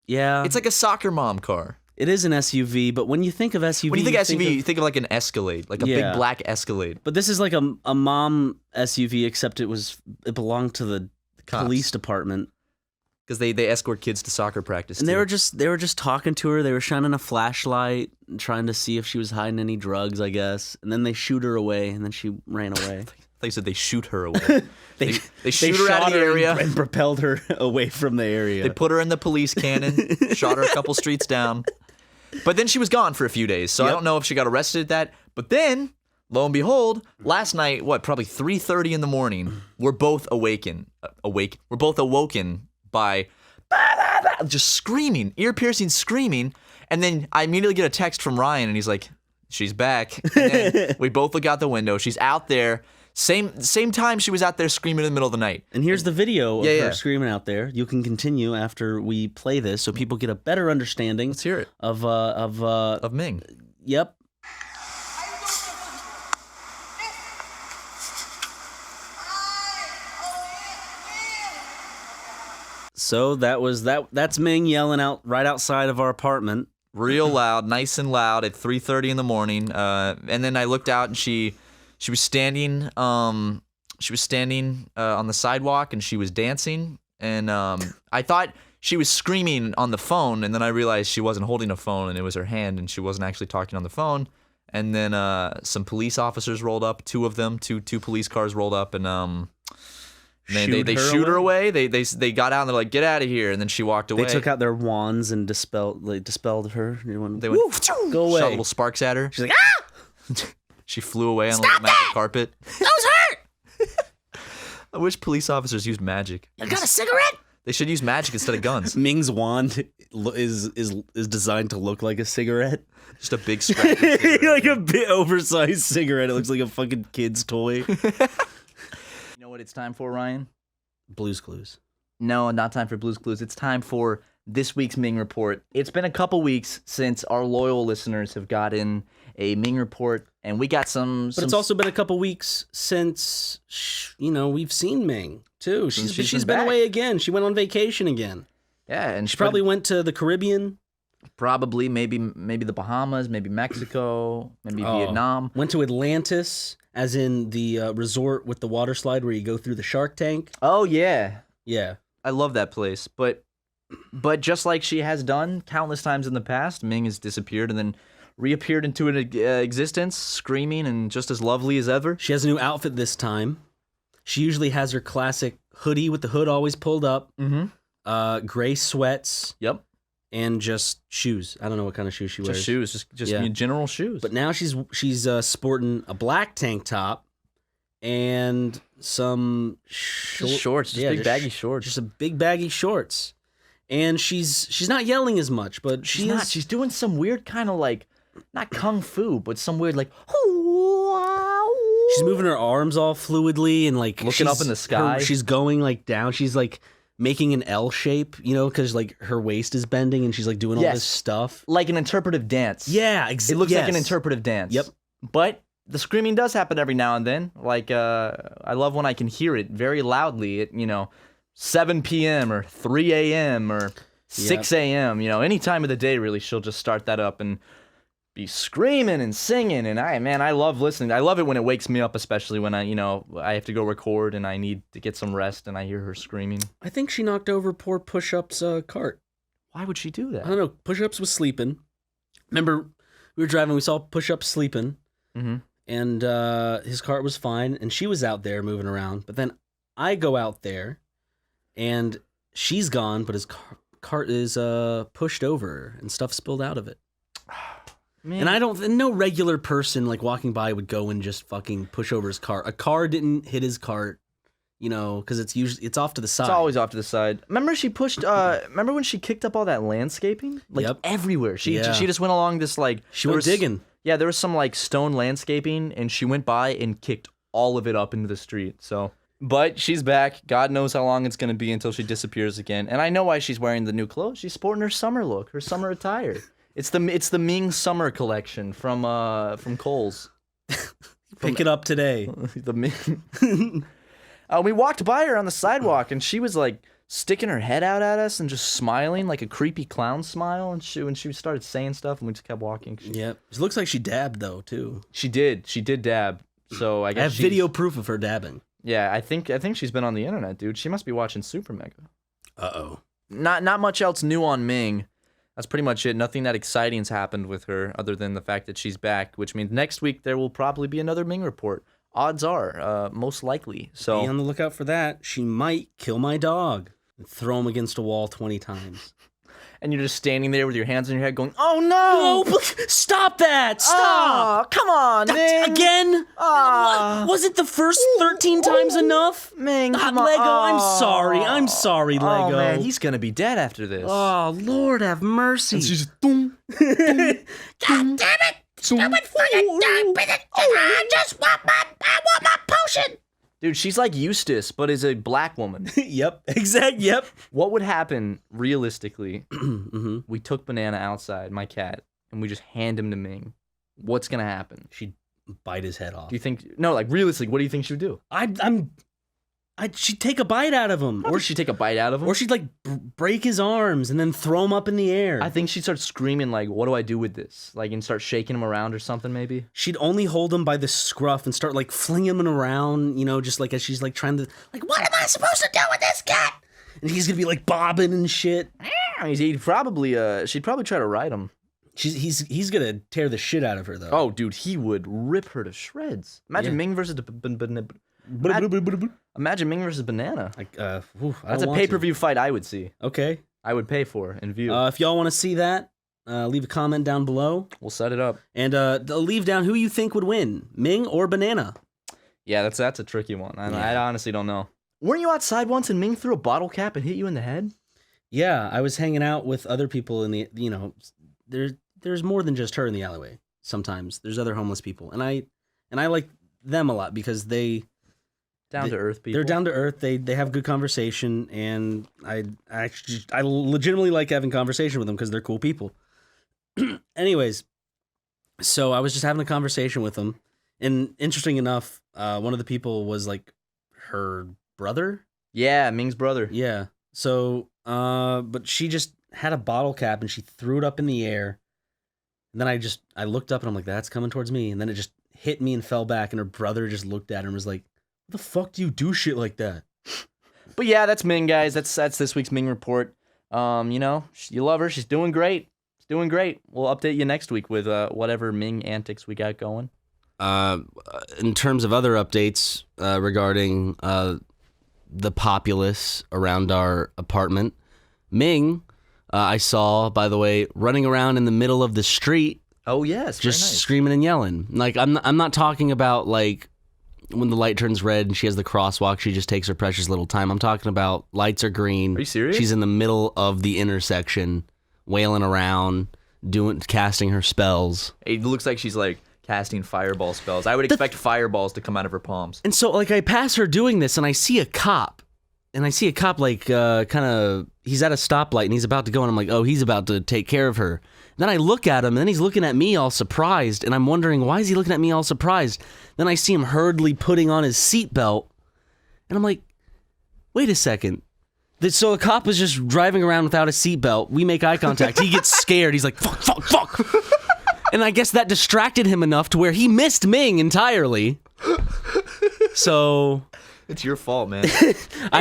Yeah. It's like a soccer mom car. It is an SUV, but when you think of SUV, When you think SUV, of- you think of like an Escalade, like a Yeah. big black Escalade. but this is like a mom SUV, except it belonged to the Cops. police department. because they escort kids to soccer practice. And too. they were just talking to her. They were shining a flashlight, trying to see if she was hiding any drugs, I guess. And then they shoot her away, and then she ran away. They said they shoot her away. they shoot her shot out of the area and propelled her away from the area. They put her in the police cannon, shot her a couple streets down. But then she was gone for a few days, so I don't know if she got arrested at that. But then, lo and behold, last night, probably 3:30 in the morning, we're both awoken. We're both awoken by just screaming, ear-piercing screaming. And then I immediately get a text from Ryan, and he's like, she's back. And then we both look out the window. She's out there. Same time she was out there screaming in the middle of the night. And here's the video of her screaming out there. You can continue after we play this so people get a better understanding. Let's hear it. Of Ming. Yep. So that's Ming yelling out right outside of our apartment. Real loud, nice and loud at 3:30 in the morning. And then I looked out and she was standing on the sidewalk and she was dancing. And I thought she was screaming on the phone, and then I realized she wasn't holding a phone and it was her hand and she wasn't actually talking on the phone. And then some police officers rolled up, two of them, two police cars rolled up, and they shoot her away. They got out and they're like, get out of here, and then she walked away. They took out their wands and dispelled her. They went, go away. Shot little sparks at her. She's like, ah! She flew away on a little magic carpet. That was hurt! I wish police officers used magic. You got a cigarette? They should use magic instead of guns. Ming's wand is designed to look like a cigarette. Just a big scratch. Like a bit oversized cigarette. It looks like a fucking kid's toy. You know what it's time for, Ryan? Blue's Clues. No, not time for Blue's Clues. It's time for this week's Ming Report. It's been a couple weeks since our loyal listeners have gotten a Ming Report, and we got some... But it's also been a couple weeks since, we've seen Ming, too. She's been away again. She went on vacation again. Yeah, and she probably went to the Caribbean. Probably, maybe the Bahamas, maybe Mexico, maybe Vietnam. Went to Atlantis, as in the resort with the water slide where you go through the shark tank. Oh, yeah. Yeah. I love that place. But just like she has done countless times in the past, Ming has disappeared and then reappeared into an existence, screaming and just as lovely as ever. She has a new outfit this time. She usually has her classic hoodie with the hood always pulled up. Mm-hmm. Gray sweats. Yep. And just shoes. I don't know what kind of shoes she wears. Just shoes, just general shoes. But now she's sporting a black tank top and some shorts, big baggy shorts. Just a big baggy shorts. And she's not yelling as much, but she's doing some weird kind of like, not kung fu, but some weird like. She's moving her arms all fluidly and like looking up in the sky. She's going like down. She's like making an L shape, because like her waist is bending and she's like doing all this stuff. Like an interpretive dance. Yeah, exactly. It looks like an interpretive dance. Yep. But the screaming does happen every now and then. Like, I love when I can hear it very loudly at, 7 p.m. or 3 a.m. or 6 a.m. Any time of the day, really, she'll just start that up and be screaming and singing. And I love listening. I love it when it wakes me up, especially when I have to go record and I need to get some rest and I hear her screaming. I think she knocked over poor Push-Up's cart. Why would she do that? I don't know. Push-Ups was sleeping. Remember, we were driving, we saw Push-Up sleeping. Mm-hmm. And his cart was fine, and she was out there moving around. But then I go out there, and she's gone, but his cart is pushed over, and stuff spilled out of it. Man. And no regular person like walking by would go and just fucking push over his cart. A car didn't hit his cart, because it's off to the side. It's always off to the side. Remember she pushed, remember when she kicked up all that landscaping? Like everywhere. She just went along this like... She went digging. Yeah, there was some like stone landscaping and she went by and kicked all of it up into the street. So, but she's back. God knows how long it's going to be until she disappears again. And I know why she's wearing the new clothes. She's sporting her summer look, her summer attire. It's the Ming summer collection from Kohl's. Pick it up today. The Ming. We walked by her on the sidewalk and she was like sticking her head out at us and just smiling like a creepy clown smile. And when she started saying stuff and we just kept walking. Yep. It looks like she dabbed though too. She did dab. So I guess I have video proof of her dabbing. Yeah, I think she's been on the internet, dude. She must be watching SuperMega. Uh-oh. not much else new on Ming. That's pretty much it. Nothing that exciting's happened with her other than the fact that she's back, which means next week there will probably be another Ming report. Odds are, most likely. So Be on the lookout for that. She might kill my dog and throw him against a wall 20 times. And you're just standing there with your hands on your head going, oh no! No, stop that! Stop! Oh, come on, Ming! Again? Ah. Was it the first 13 times enough? Ming, come on. Lego, Oh. I'm sorry, Lego. Oh man, he's gonna be dead after this. Oh, Lord have mercy. And she's just, boom. God damn it! Stupid fucking dog business! I want my potion! Dude, she's like Eustace, but is a black woman. Yep, yep. What would happen, realistically, Mm-hmm. we took Banana outside, my cat, and we just hand him to Ming? What's gonna happen? She'd bite his head off. Do you think, no, like realistically, what do you think she would do? She'd take a bite out of him. Or she'd take a bite out of him? Or she'd like break his arms and then throw him up in the air. I think she'd start screaming like, what do I do with this? Like, and start shaking him around or something maybe? She'd only hold him by the scruff and start like flinging him around, you know, just like as she's like trying to, like, What am I supposed to do with this cat? and he's gonna be like bobbing and shit. She'd probably try to ride him. He's gonna tear the shit out of her though. Oh, dude, he would rip her to shreds. Imagine Yeah. Ming versus Imagine Ming versus Banana. Like, That's a want to. pay-per-view fight I would see. Okay. I would pay for and view. If y'all want to see that, leave a comment down below We'll set it up. and leave down who you think would win, Ming or Banana. Yeah, that's a tricky one. I Yeah. honestly don't know. Weren't you outside once and Ming threw a bottle cap and hit you in the head? Yeah, I was hanging out with other people in the, you know, there's more than just her in the alleyway. Sometimes there's other homeless people, and I like them a lot because they're Down to earth people. down to earth. They have good conversation, and I legitimately like having conversation with them because they're cool people. Anyways, so I was just having a conversation with them, and interesting enough, one of the people was like her brother. Yeah, Ming's brother. Yeah. So, but she just had a bottle cap and she threw it up in the air. And then I looked up and I'm like, that's coming towards me. And then it just hit me and fell back. And her brother just looked at her and was like, what the fuck do you do shit like that? But yeah, that's Ming, guys. That's this week's Ming report. You know, you love her. She's doing great. She's doing great. We'll update you next week with whatever Ming antics we got going. In terms of other updates regarding the populace around our apartment, Ming, I saw, by the way, running around in the middle of the street, Oh yes, just screaming and yelling. Like I'm not talking about like when the light turns red and she has the crosswalk, she just takes her precious little time. I'm talking about lights are green. Are you serious? She's in the middle of the intersection, wailing around, casting her spells. It looks like she's like casting fireball spells. I would expect fireballs to come out of her palms. And so, like, I pass her doing this, and I see a cop. And I see a cop, like, kind of, he's at a stoplight, and he's about to go, and I'm like, oh, he's about to take care of her. Then I look at him, and then he's looking at me all surprised, and I'm wondering, why is he looking at me all surprised? Then I see him hurriedly putting on his seatbelt, and I'm like, wait a second. So a cop is just driving around without a seatbelt. We make eye contact. He gets scared. He's like, fuck. And I guess that distracted him enough to where he missed Ming entirely. So It's your fault, man.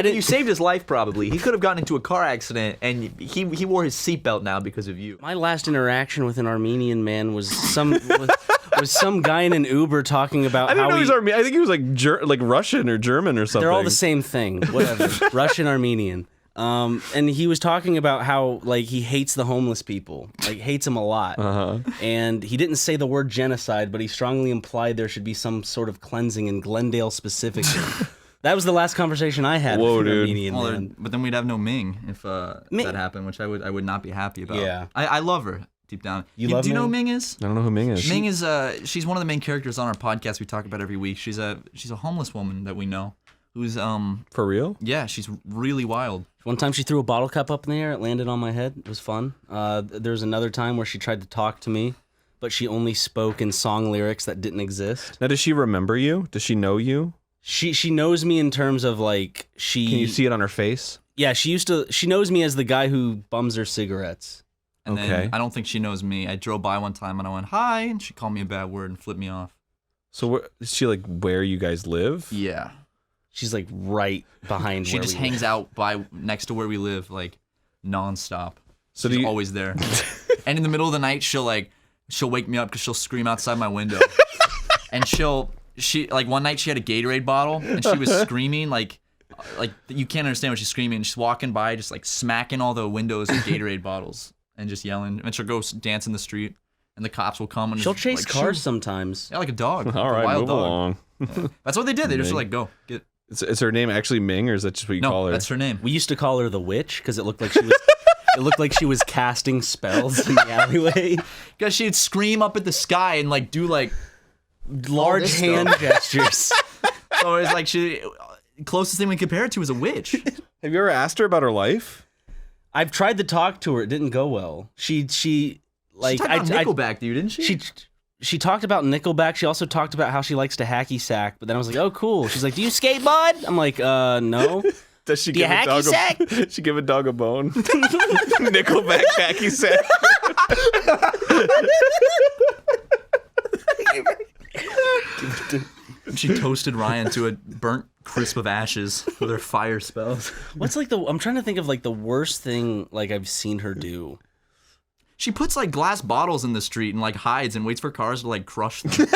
You saved his life probably. He could have gotten into a car accident, and he wore his seatbelt now because of you. my last interaction with an Armenian man was some guy in an Uber talking about I didn't how know he was Armenian. I think he was like Russian or German or something. they're all the same thing. Whatever. Russian, Armenian. And he was talking about how like he hates the homeless people, like hates them a lot. And he didn't say the word genocide, but he strongly implied there should be some sort of cleansing in Glendale specifically. That was the last conversation I had with an Armenian man. But then we'd have no Ming if that happened, which I would not be happy about. Yeah. I love her deep down. You Do love you know who Ming? Ming is? I don't know who Ming is. Ming is she's one of the main characters on our podcast we talk about every week. She's a homeless woman that we know who's For real? yeah, she's really wild. One time she threw a bottle cap up in the air. It landed on my head. It was fun. There was another time where she tried to talk to me, but she only spoke in song lyrics that didn't exist. Now, does she remember you? Does she know you? She knows me in terms of like she. Can you see it on her face? Yeah, she knows me as the guy who bums her cigarettes. And Okay. then I don't think she knows me. I drove by one time and I went hi, and she called me a bad word and flipped me off. So is she like where you guys live? Yeah. She's like right behind She where just we hangs live. out by next to where we live. Like nonstop. So She's do you, always there. And in the middle of the night, she'll wake me up because she'll scream outside my window. And she one night she had a Gatorade bottle and she was screaming like you can't understand what she's screaming. She's walking by just like smacking all the windows with Gatorade bottles and just yelling. And she'll go dance in the street and the cops will come and She'll just, chase like, cars shoot. sometimes. Yeah, like a dog. all like right, a wild move dog. along. Yeah. That's what they did. They just Ming. like go get. Is her name actually Ming, or is that just what you call No, her? that's her name. We used to call her the witch because it looked like she was. It looked like she was casting spells in the alleyway. Because she'd scream up at the sky and like do like Large this hand stuff. gestures. So it's like closest thing we can compare it to is a witch. Have you ever asked her about her life? I've tried to talk to her. It didn't go well. She like She talked about Nickelback, dude, didn't she? She talked about Nickelback. She also talked about how she likes to hacky sack. But then I was like, oh, cool. She's like, do you skate, bud? I'm like, no. Does she Do you give a hacky dog sack? she give a dog a bone? Nickelback hacky sack. She toasted Ryan to a burnt crisp of ashes with her fire spells. What's like I'm trying to think of like the worst thing like I've seen her do. She puts like glass bottles in the street and like hides and waits for cars to like crush them.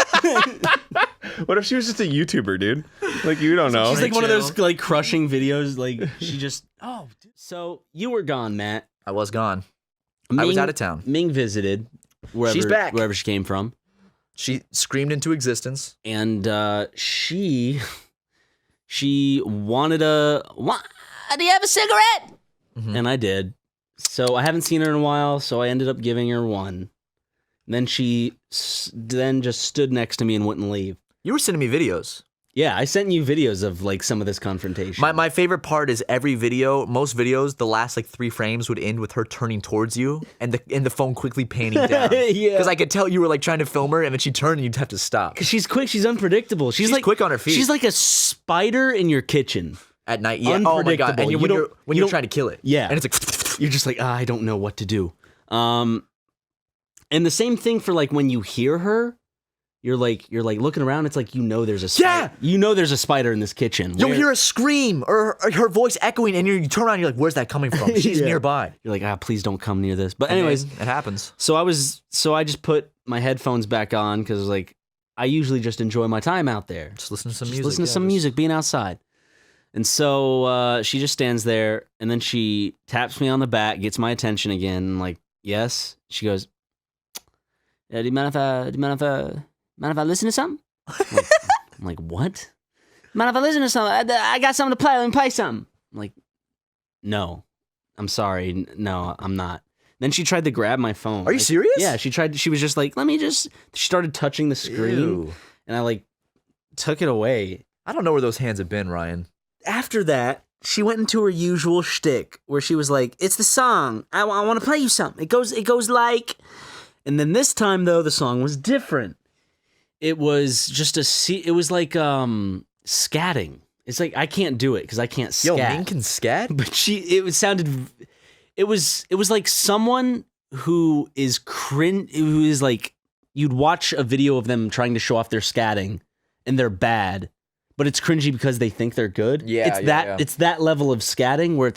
What if she was just a YouTuber, dude? Like, you don't know. She's like one of chill. those like crushing videos. Like she just So you were gone, Matt. I was gone. I was out of town. Ming visited wherever She's back. wherever she came from, She screamed into existence. and she wanted do you have a cigarette? And I did. So I haven't seen her in a while. So I ended up giving her one. And then she then just stood next to me and wouldn't leave. You were sending me videos. Yeah, I sent you videos of like some of this confrontation. My favorite part is every video, most videos, the last like 3 frames would end with her turning towards you and the phone quickly panning down. Yeah. Because I could tell you were like trying to film her and then she'd turn and you'd have to stop. Because she's quick, she's unpredictable. She's like quick on her feet. She's like a spider in your kitchen. At night, yeah. Oh my god! Unpredictable. And You when don't- you're you don't- trying to kill it, Yeah. and it's like You're just like, I don't know what to do. And the same thing for like when you hear her, you're like looking around. It's like there's a spider. Yeah! There's a spider in this kitchen. you'll Where- hear a scream or her voice echoing, and you turn around, and you're like, "Where's that coming from?" She's Yeah. nearby. You're like, please don't come near this. But And anyways, it happens. so I just put my headphones back on because like I usually just enjoy my time out there. Just listen to some Just music. listen to some music, being outside. And so she just stands there, and then she taps me on the back, gets my attention again. And like, yes. She goes, do you mind if I listen to something? I'm like, what? Mind if I listen to something? I got something to play. Let me play something. I'm like, no, I'm sorry. No, I'm not. Then she tried to grab my phone. Are you serious? Yeah, she was just like, she started touching the screen, Ew. and I like took it away. I don't know where those hands have been, Ryan. After that, she went into her usual shtick where she was like, it's the song. I want to play you something. It goes like, and then this time though, the song was different. It was just it was like, scatting. It's like, I can't do it because I can't scat. Yo, Ming can scat? But it was like someone who is who is like, you'd watch a video of them trying to show off their scatting and they're bad. But it's cringy because they think they're good. Yeah, It's that level of scatting where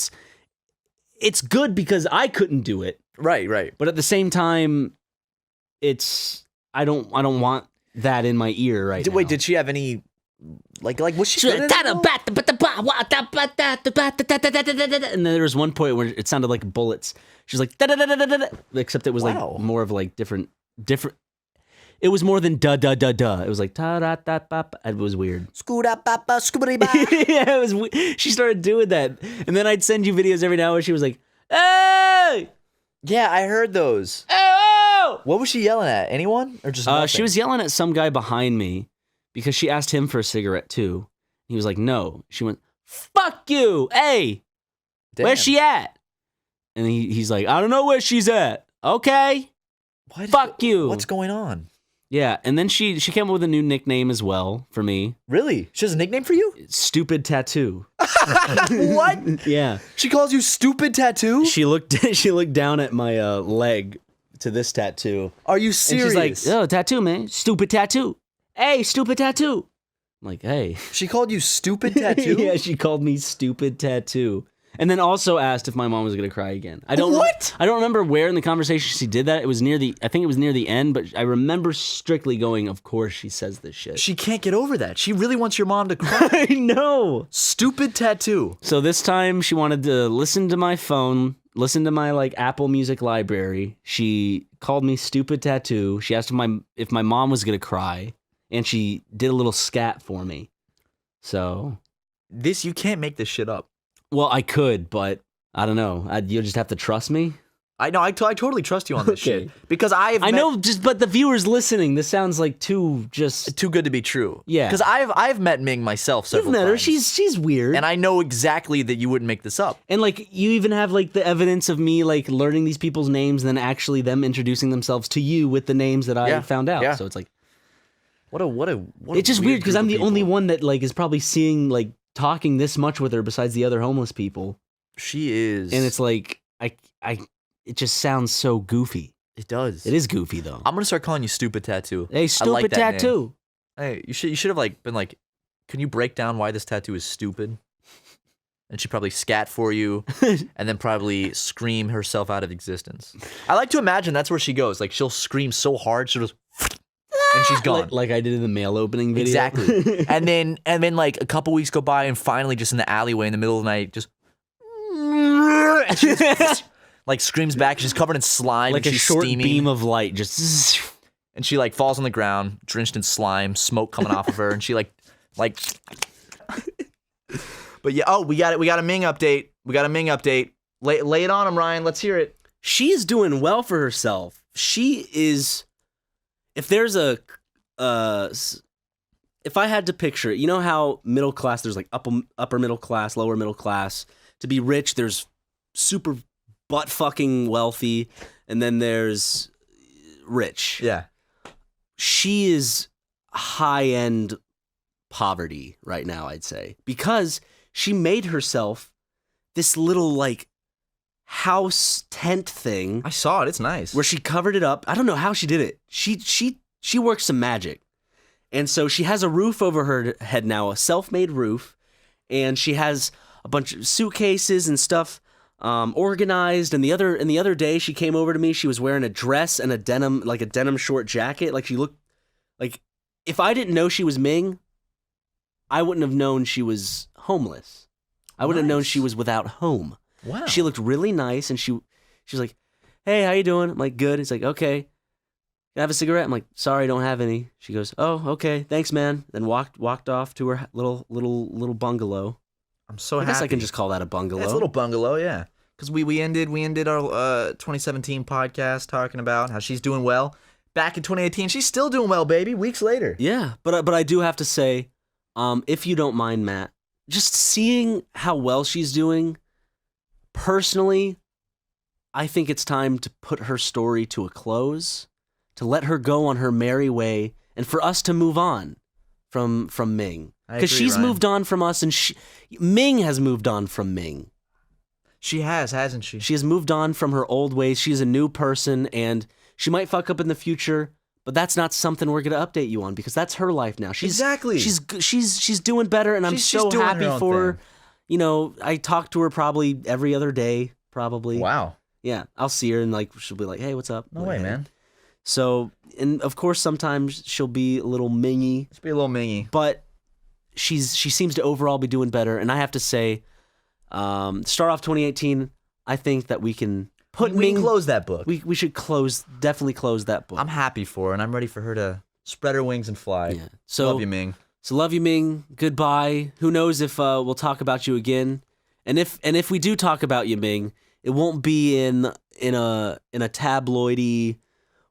it's good because I couldn't do it. Right. But at the same time, I don't want that in my ear right now. Wait, did she have any like was she? She was like, and then there was one point where it sounded like bullets. She was like, except it was Wow. like more of like different. It was more than da da da da. It was like ta da da ba. It was weird. Yeah, it was. She started doing that, and then I'd send you videos every now and she was like, "Hey, Yeah, I heard those. oh!" What was she yelling at? Anyone or just? Nothing? She was yelling at some guy behind me because she asked him for a cigarette too. He was like, "No." She went, "Fuck you, hey, Damn. where's she at?" And he's like, "I don't know where she's at." Okay, fuck you. What's going on? Yeah, and then she came up with a new nickname as well for me. Really? She has a nickname for you? Stupid Tattoo. What? Yeah. She calls you Stupid Tattoo? She looked down at my leg to this tattoo. Are you And serious? she's like, "Oh, tattoo, man. Stupid Tattoo. Hey, Stupid Tattoo." I'm like, "Hey." She called you Stupid Tattoo? Yeah, she called me Stupid Tattoo. And then also asked if my mom was gonna cry again. I don't remember where in the conversation she did that. It was I think it was near the end, but I remember strictly going, of course she says this shit. She can't get over that. She really wants your mom to cry. I know. Stupid tattoo. So this time she wanted to listen to my phone, listen to my like Apple Music library. She called me stupid tattoo. She asked if my mom was gonna cry, and she did a little scat for me. So you can't make this shit up. well, I could, but I don't know. You'll just have to trust me. I know. I totally trust you on this Okay. shit because I know, but the viewers listening, this sounds like too good to be true. Yeah. Because I've met Ming myself You've several met her. times. She's weird, and I know exactly that you wouldn't make this up. and like you even have like the evidence of me like learning these people's names, and then actually them introducing themselves to you with the names that I found out. Yeah. So it's like It's just weird because I'm the only one that like is probably seeing like talking this much with her besides the other homeless people, She is, and it's like it just sounds so goofy. it does. It is goofy though. I'm gonna start calling you stupid tattoo. Hey, I stupid like that name. tattoo. Hey, you should have like been like, can you break down why this tattoo is stupid? And she probably scat for you, and then probably scream herself out of existence. I like to imagine that's where she goes. Like she'll scream so hard, she'll just, and she's gone. Like I did in the mail opening video. Exactly. and then like a couple weeks go by, and finally, just in the alleyway in the middle of the night, just and she just, like screams back. She's covered in slime, like and a she's short steaming, beam of light, just. and she like falls on the ground, drenched in slime, smoke coming off of her, and she like. But yeah, we got a Ming update. Lay it on him, Ryan. Let's hear it. She's doing well for herself. She is. If there's if I had to picture it, you know how middle class, there's like upper middle class, lower middle class. To be rich, there's super butt fucking wealthy, and then there's rich. Yeah. She is high end poverty right now, I'd say, because she made herself this little like house tent thing. I saw it. It's nice. Where she covered it up. I don't know how she did it. She works some magic. And so she has a roof over her head now, a self-made roof, and she has a bunch of suitcases and stuff organized. And the other day she came over to me, she was wearing a dress and a denim short jacket. Like she looked like, if I didn't know she was Ming, I wouldn't have known she was homeless. I wouldn't have known she was without home. Wow. She looked really nice, and she was like, "Hey, how you doing?" I'm like, "Good." He's like, "Okay, can I have a cigarette?" I'm like, "Sorry, I don't have any." She goes, "Oh, okay, thanks, man." Then walked off to her little bungalow. I'm so I happy. guess I can just call that a bungalow. It's a little bungalow, yeah. Because we ended our 2017 podcast talking about how she's doing well. Back in 2018, she's still doing well, baby. Weeks later. Yeah, but I do have to say, if you don't mind, Matt, just seeing how well she's doing, personally, I think it's time to put her story to a close, to let her go on her merry way, and for us to move on from Ming. Because she's moved on from us, and Ming has moved on from Ming. She has, hasn't she? She has moved on from her old ways. She's a new person, and she might fuck up in the future, but that's not something we're gonna update you on because that's her life now. Exactly. She's doing better, and I'm so doing happy her own for her. thing. You know, I talk to her probably every other day, probably. Wow. Yeah, I'll see her and like she'll be like, "Hey, what's up?" No way, man. So, and of course, sometimes she'll be a little mingy. Let's be a little mingy. But she seems to overall be doing better, and I have to say, start off 2018. I think that we can put We Ming. can close that book. We should definitely close that book. I'm happy for her, and I'm ready for her to spread her wings and fly. Yeah. So love you, Ming. So love you, Ming. Goodbye. Who knows if we'll talk about you again? And if we do talk about you, Ming, it won't be in a tabloidy.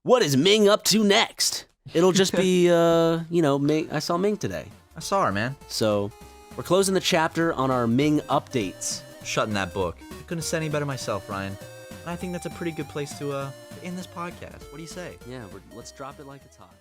What is Ming up to next? It'll just be Ming. I saw Ming today. I saw her, man. So we're closing the chapter on our Ming updates. Shutting that book. I couldn't have said any better myself, Ryan. And I think that's a pretty good place to end this podcast. What do you say? Yeah, let's drop it like it's hot.